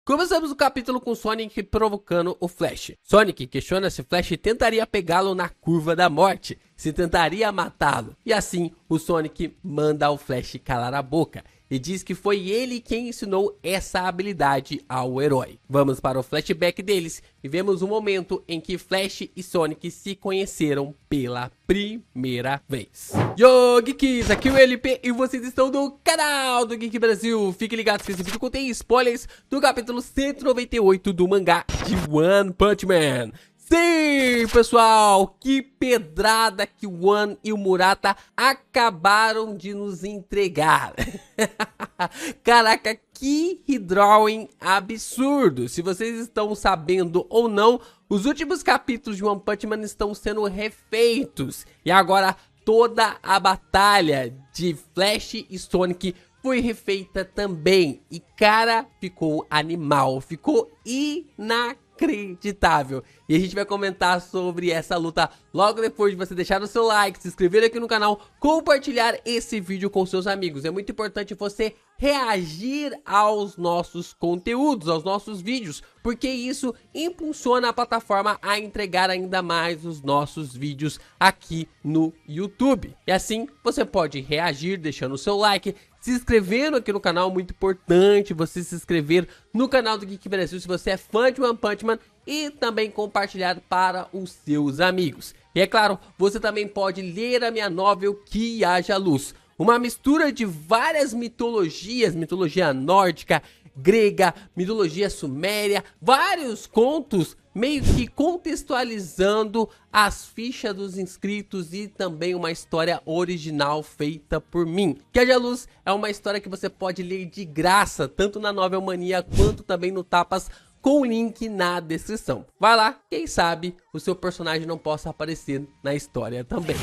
Começamos o capítulo com Sonic provocando o Flash. Sonic questiona se Flash tentaria pegá-lo na curva da morte, se tentaria matá-lo. E assim, o Sonic manda o Flash calar a boca e diz que foi ele quem ensinou essa habilidade ao herói. Vamos para o flashback deles e vemos o momento em que Flash e Sonic se conheceram pela primeira vez. Yo, Geeks, aqui é o LP e vocês estão no canal do Geek Brasil. Fiquem ligados que esse vídeo contém spoilers do capítulo 198 do mangá de One Punch Man. Sim, pessoal, que pedrada que o One e o Murata acabaram de nos entregar. Caraca, que redrawing absurdo. Se vocês estão sabendo ou não, os últimos capítulos de One Punch Man estão sendo refeitos. E agora toda a batalha de Flash e Sonic foi refeita também. E cara, ficou animal, ficou inacreditável. E a gente vai comentar sobre essa luta logo depois de você deixar o seu like, se inscrever aqui no canal, compartilhar esse vídeo com seus amigos. É muito importante você reagir aos nossos conteúdos, aos nossos vídeos, porque isso impulsiona a plataforma a entregar ainda mais os nossos vídeos aqui no YouTube. E assim você pode reagir deixando o seu like, se inscrevendo aqui no canal, muito importante você se inscrever no canal do Geek Brasil se você é fã de One Punch Man e também compartilhar para os seus amigos. E é claro, você também pode ler a minha novel Que Haja Luz, uma mistura de várias mitologias, mitologia nórdica, grega, mitologia suméria, vários contos meio que contextualizando as fichas dos inscritos e também uma história original feita por mim. Que Haja Luz é uma história que você pode ler de graça, tanto na Novel Mania quanto também no Tapas, com o link na descrição. Vai lá, quem sabe o seu personagem não possa aparecer na história também.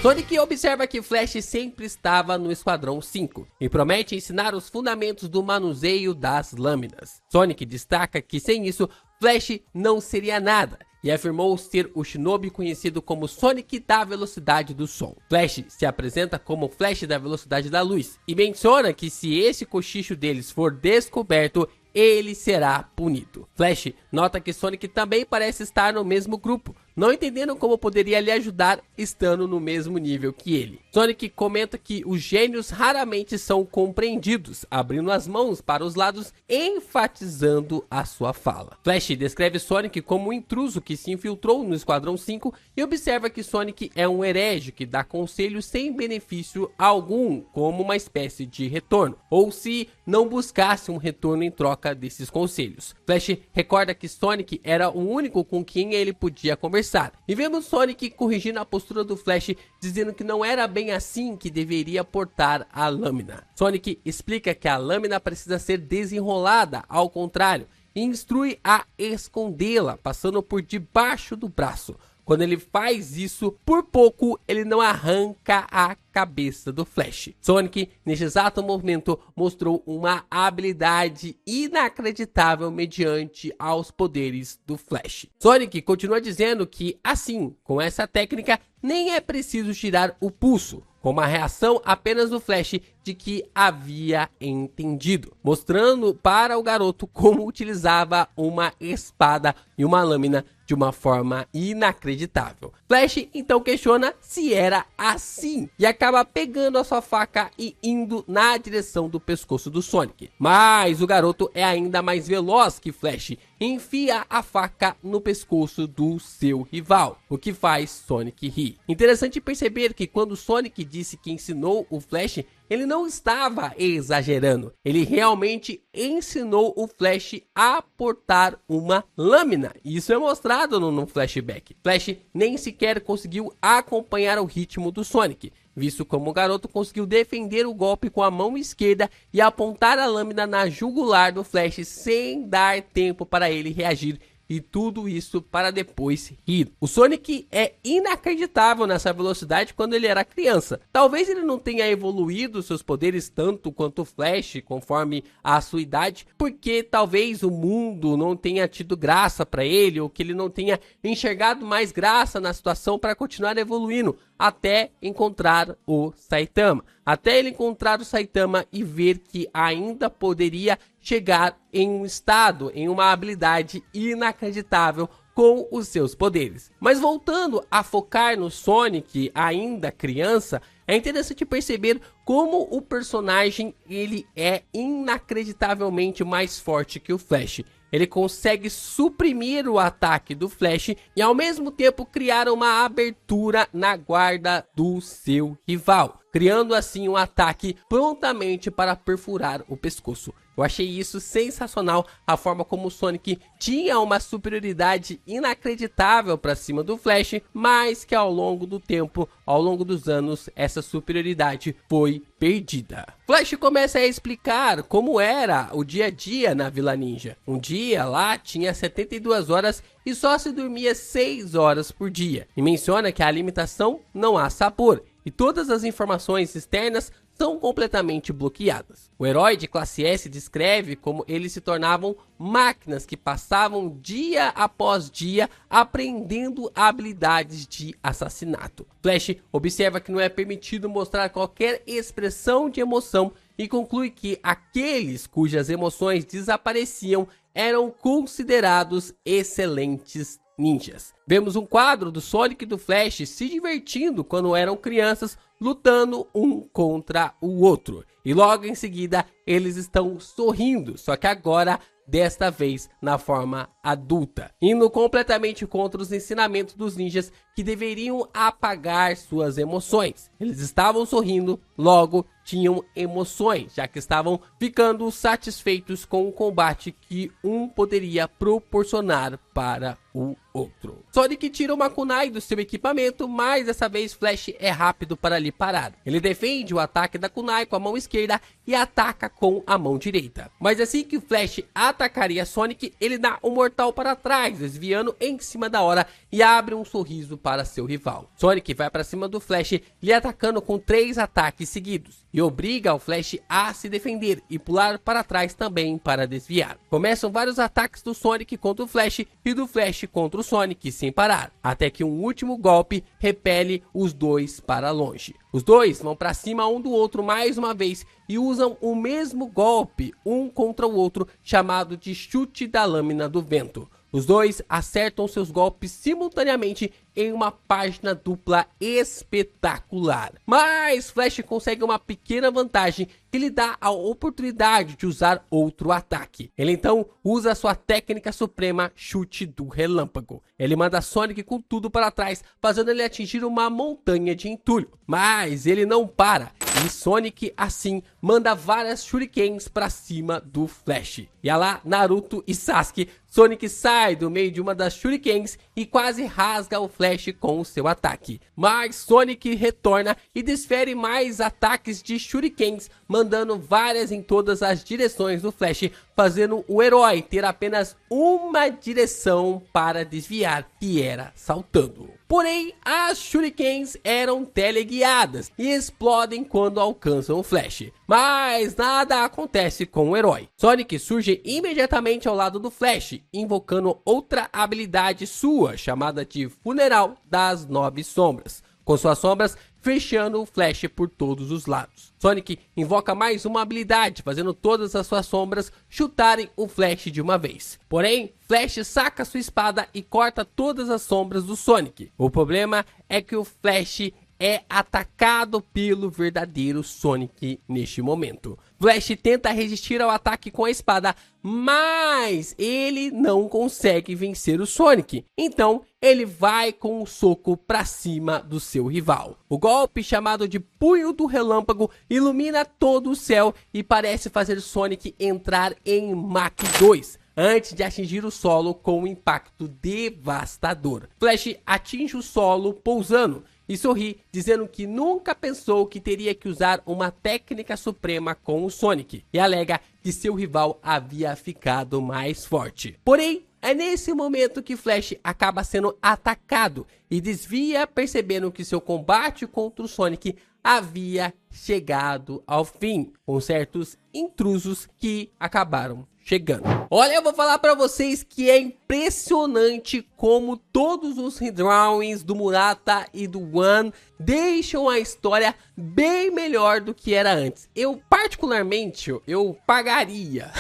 Sonic observa que Flash sempre estava no Esquadrão 5 e promete ensinar os fundamentos do manuseio das lâminas. Sonic destaca que sem isso, Flash não seria nada e afirmou ser o Shinobi conhecido como Sonic da Velocidade do Som. Flash se apresenta como Flash da Velocidade da Luz e menciona que se esse cochicho deles for descoberto, ele será punido. Flash nota que Sonic também parece estar no mesmo grupo, não entendendo como poderia lhe ajudar estando no mesmo nível que ele. Sonic comenta que os gênios raramente são compreendidos, abrindo as mãos para os lados, enfatizando a sua fala. Flash descreve Sonic como um intruso que se infiltrou no Esquadrão 5 e observa que Sonic é um herege que dá conselhos sem benefício algum, como uma espécie de retorno, ou se não buscasse um retorno em troca desses conselhos. Flash recorda que Sonic era o único com quem ele podia conversar. E vemos Sonic corrigindo a postura do Flash, dizendo que não era bem assim que deveria portar a lâmina. Sonic explica que a lâmina precisa ser desenrolada, ao contrário, e instrui a escondê-la, passando por debaixo do braço. Quando ele faz isso, por pouco ele não arranca a cabeça do Flash. Sonic, neste exato momento, mostrou uma habilidade inacreditável mediante aos poderes do Flash. Sonic continua dizendo que, assim, com essa técnica, nem é preciso tirar o pulso, com uma reação apenas do Flash de que havia entendido, mostrando para o garoto como utilizava uma espada e uma lâmina de uma forma inacreditável. Flash então questiona se era assim e acaba pegando a sua faca e indo na direção do pescoço do Sonic. Mas o garoto é ainda mais veloz que Flash, enfia a faca no pescoço do seu rival, o que faz Sonic rir. Interessante perceber que quando Sonic disse que ensinou o Flash, ele não estava exagerando, ele realmente ensinou o Flash a portar uma lâmina. Isso é mostrado no flashback. Flash nem sequer conseguiu acompanhar o ritmo do Sonic, visto como o garoto conseguiu defender o golpe com a mão esquerda e apontar a lâmina na jugular do Flash sem dar tempo para ele reagir. E tudo isso para depois rir. O Sonic é inacreditável nessa velocidade quando ele era criança. Talvez ele não tenha evoluído seus poderes tanto quanto o Flash conforme a sua idade, porque talvez o mundo não tenha tido graça para ele, ou que ele não tenha enxergado mais graça na situação para continuar evoluindo. até encontrar o Saitama. Até ele encontrar o Saitama e ver que ainda poderia chegar em um estado, em uma habilidade inacreditável com os seus poderes. Mas voltando a focar no Sonic ainda criança, é interessante perceber como o personagem ele é inacreditavelmente mais forte que o Flash. Ele consegue suprimir o ataque do Flash e ao mesmo tempo criar uma abertura na guarda do seu rival, criando assim um ataque prontamente para perfurar o pescoço. Eu achei isso sensacional, a forma como o Sonic tinha uma superioridade inacreditável para cima do Flash, mas que ao longo do tempo, ao longo dos anos, essa superioridade foi perdida. Flash começa a explicar como era o dia a dia na Vila Ninja. Um dia lá tinha 72 horas e só se dormia 6 horas por dia. E menciona que a alimentação não há sabor e todas as informações externas são completamente bloqueadas. O herói de classe S descreve como eles se tornavam máquinas que passavam dia após dia aprendendo habilidades de assassinato. Flash observa que não é permitido mostrar qualquer expressão de emoção e conclui que aqueles cujas emoções desapareciam eram considerados excelentes ninjas. Vemos um quadro do Sonic e do Flash se divertindo quando eram crianças, lutando um contra o outro. E logo em seguida eles estão sorrindo, só que agora desta vez na forma adulta, indo completamente contra os ensinamentos dos ninjas que deveriam apagar suas emoções. Eles estavam sorrindo, logo tinham emoções, já que estavam ficando satisfeitos com o combate que um poderia proporcionar para o outro. Sonic tira uma kunai do seu equipamento, mas dessa vez Flash é rápido para lhe parar. Ele defende o ataque da kunai com a mão esquerda e ataca com a mão direita. Mas assim que o Flash atacaria Sonic, ele dá um mortal para trás, desviando em cima da hora e abre um sorriso para seu rival. Sonic vai para cima do Flash, lhe atacando com 3 ataques seguidos e obriga o Flash a se defender e pular para trás também para desviar. Começam vários ataques do Sonic contra o Flash e do Flash contra o Sonic sem parar, até que um último golpe repele os dois para longe. Os dois vão para cima um do outro mais uma vez e usam o mesmo golpe um contra o outro, chamado de chute da lâmina do vento. Os dois acertam seus golpes simultaneamente em uma página dupla espetacular. Mas Flash consegue uma pequena vantagem que lhe dá a oportunidade de usar outro ataque. Ele então usa sua técnica suprema, chute do relâmpago. Ele manda Sonic com tudo para trás, fazendo ele atingir uma montanha de entulho. Mas ele não para. E Sonic assim manda várias shurikens para cima do Flash. E lá Naruto e Sasuke, Sonic sai do meio de uma das shurikens e quase rasga o Flash com o seu ataque. Mas Sonic retorna e desfere mais ataques de shurikens, mandando várias em todas as direções do Flash, fazendo o herói ter apenas uma direção para desviar, que era saltando. Porém, as shurikens eram teleguiadas e explodem quando alcançam o Flash. Mas nada acontece com o herói. Sonic surge imediatamente ao lado do Flash, invocando outra habilidade sua, chamada de Funeral das 9 Sombras, com suas sombras fechando o Flash por todos os lados. Sonic invoca mais uma habilidade, fazendo todas as suas sombras chutarem o Flash de uma vez. Porém, Flash saca sua espada e corta todas as sombras do Sonic. O problema é que o Flash é atacado pelo verdadeiro Sonic neste momento. Flash tenta resistir ao ataque com a espada, mas ele não consegue vencer o Sonic. Então ele vai com um soco para cima do seu rival. O golpe, chamado de Punho do Relâmpago, ilumina todo o céu e parece fazer Sonic entrar em Mach 2. Antes de atingir o solo com um impacto devastador. Flash atinge o solo pousando e sorri, dizendo que nunca pensou que teria que usar uma técnica suprema com o Sonic, e alega que seu rival havia ficado mais forte. Porém, é nesse momento que Flash acaba sendo atacado e desvia, percebendo que seu combate contra o Sonic havia chegado ao fim, com certos intrusos que acabaram chegando. Olha, eu vou falar pra vocês que é impressionante como todos os redrawings do Murata e do One deixam a história bem melhor do que era antes. Eu particularmente, eu pagaria,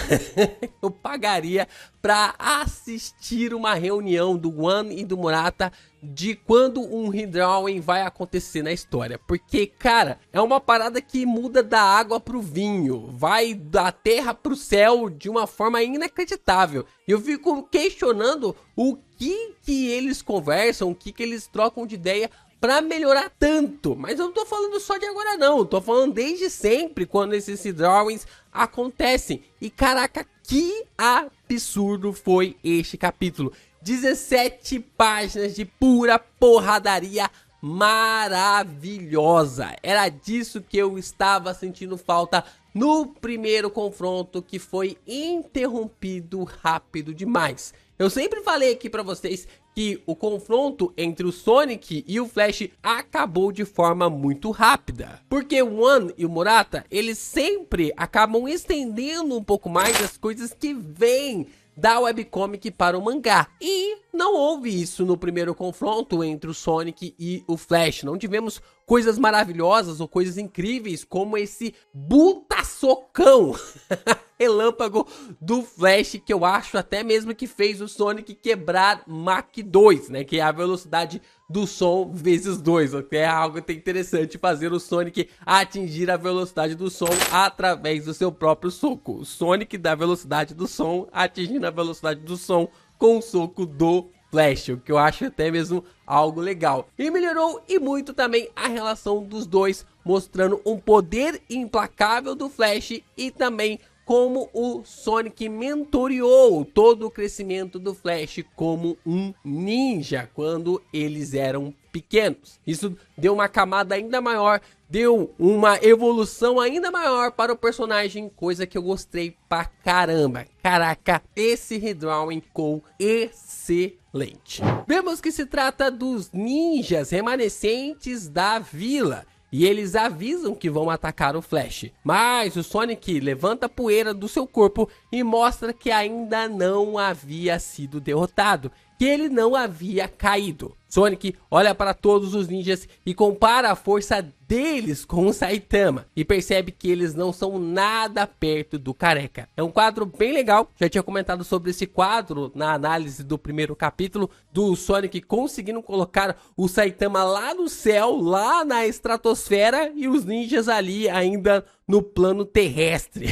eu pagaria pra assistir uma reunião do One e do Murata de quando um redrawing vai acontecer na história. Porque, cara, é uma parada que muda da água pro vinho, vai da terra pro céu de uma forma inacreditável. E eu fico questionando o que eles conversam, o que eles trocam de ideia pra melhorar tanto. Mas eu não tô falando só de agora não, eu tô falando desde sempre quando esses drawings acontecem. E caraca, que absurdo foi este capítulo. 17 páginas de pura porradaria maravilhosa. Era disso que eu estava sentindo falta no primeiro confronto, que foi interrompido rápido demais. Eu sempre falei aqui pra vocês que o confronto entre o Sonic e o Flash acabou de forma muito rápida. Porque o One e o Murata, eles sempre acabam estendendo um pouco mais as coisas que vêm da webcomic para o mangá. E não houve isso no primeiro confronto entre o Sonic e o Flash. Não tivemos coisas maravilhosas ou coisas incríveis como esse buta-socão relâmpago do Flash, que eu acho até mesmo que fez o Sonic quebrar Mach 2, né? Que é a velocidade do som vezes 2, o que é algo até interessante, fazer o Sonic atingir a velocidade do som através do seu próprio soco. O Sonic da velocidade do som atingindo a velocidade do som com o soco do Flash, o que eu acho até mesmo algo legal. E melhorou e muito também a relação dos dois, mostrando um poder implacável do Flash e também como o Sonic mentoreou todo o crescimento do Flash como um ninja quando eles eram pequenos. Isso deu uma camada ainda maior, deu uma evolução ainda maior para o personagem, coisa que eu gostei pra caramba. Caraca, esse redrawing ficou excelente. Vemos que se trata dos ninjas remanescentes da vila. E eles avisam que vão atacar o Flash. Mas o Sonic levanta a poeira do seu corpo e mostra que ainda não havia sido derrotado, que ele não havia caído. Sonic olha para todos os ninjas e compara a força deles com o Saitama e percebe que eles não são nada perto do Careca. É um quadro bem legal, já tinha comentado sobre esse quadro na análise do primeiro capítulo, do Sonic conseguindo colocar o Saitama lá no céu, lá na estratosfera, e os ninjas ali ainda no plano terrestre,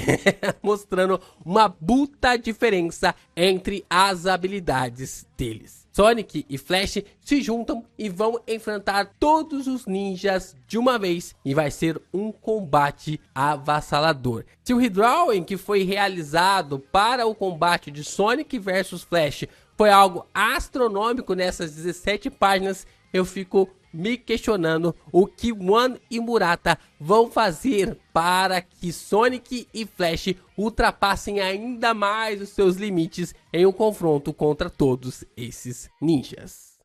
mostrando uma puta diferença entre as habilidades deles. Sonic e Flash se juntam e vão enfrentar todos os ninjas de uma vez e vai ser um combate avassalador. Se o redrawing que foi realizado para o combate de Sonic versus Flash foi algo astronômico nessas 17 páginas, eu fico me questionando o que One e Murata vão fazer para que Sonic e Flash ultrapassem ainda mais os seus limites em um confronto contra todos esses ninjas.